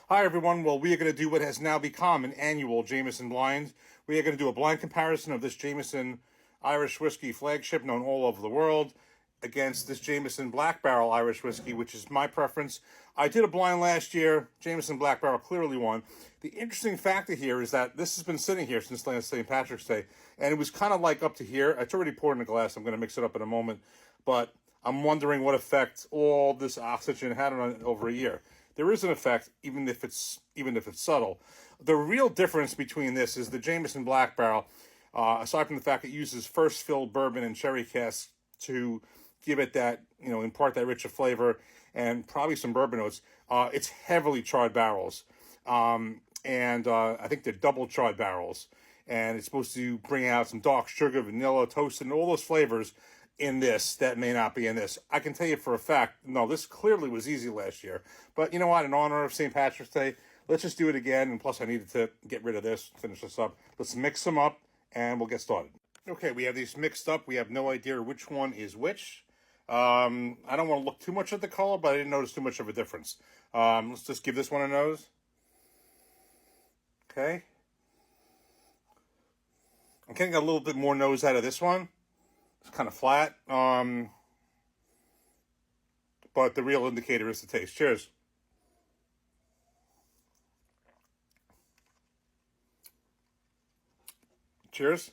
Hi, everyone. Well, we are going to do what has now become an annual Jameson blind. We are going to do a blind comparison of this Jameson Irish whiskey flagship known all over the world against this Jameson Black Barrel Irish whiskey, which is my preference. I did a blind last year. Jameson Black Barrel clearly won. The interesting factor here is that this has been sitting here since last St. Patrick's Day, and it was kind of like up to here. It's already poured in a glass. I'm going to mix it up in a moment, but I'm wondering what effect all this oxygen had on it over a year. There is an effect, even if it's subtle. The real difference between this is the Jameson Black Barrel, aside from the fact it uses first filled bourbon and sherry casks to give it that, impart that richer flavor and probably some bourbon notes. It's heavily charred barrels, and I think they're double charred barrels, and it's supposed to bring out some dark sugar, vanilla, toasted, and all those flavors in this that may not be in this. I can tell you for a fact, no, this clearly was easy last year. But you know what? In honor of St. Patrick's Day, let's just do it again. And plus, I needed to get rid of this, finish this up. Let's mix them up, and we'll get started. Okay, we have these mixed up. We have no idea which one is which. I don't want to look too much at the color, but I didn't notice too much of a difference. Let's just give this one a nose. Okay. I'm getting a little bit more nose out of this one. It's kind of flat, but the real indicator is the taste. Cheers. Cheers.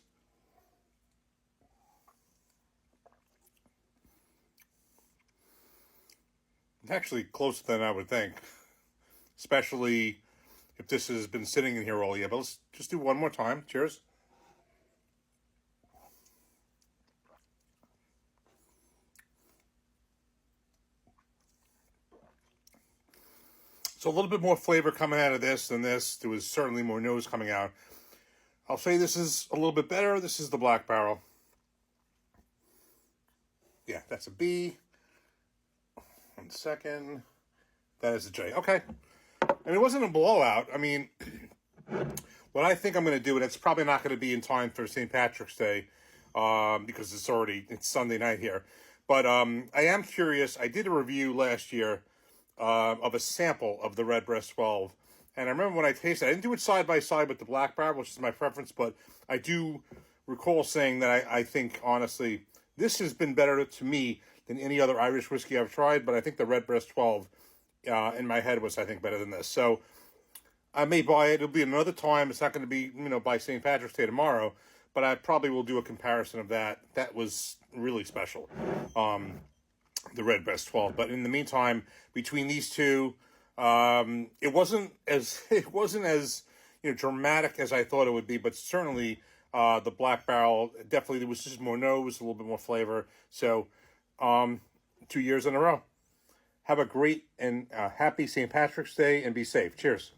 It's actually closer than I would think, especially if this has been sitting in here all year. But let's just do one more time. Cheers. So a little bit more flavor coming out of this than this. There was certainly more nose coming out. I'll say this is a little bit better. This is the Black Barrel. Yeah, that's a B. 1 second. That is a J. Okay. And it wasn't a blowout. I mean, what I think I'm going to do, and it's probably not going to be in time for St. Patrick's Day, because it's Sunday night here. But I am curious. I did a review last year of a sample of the Redbreast 12. And I remember when I tasted it, I didn't do it side by side with the Black Barrel, which is my preference, but I do recall saying that I think, honestly, this has been better to me than any other Irish whiskey I've tried, but I think the Redbreast 12 in my head was, I think, better than this. So I may buy it. It'll be another time. It's not going to be, by St. Patrick's Day tomorrow, but I probably will do a comparison of that. That was really special. The Redbreast 12. But in the meantime, between these two, it wasn't as dramatic as I thought it would be, but certainly the Black Barrel, definitely there was just more nose, a little bit more flavor. So 2 years in a row. Have a great and happy St. Patrick's Day and be safe. Cheers.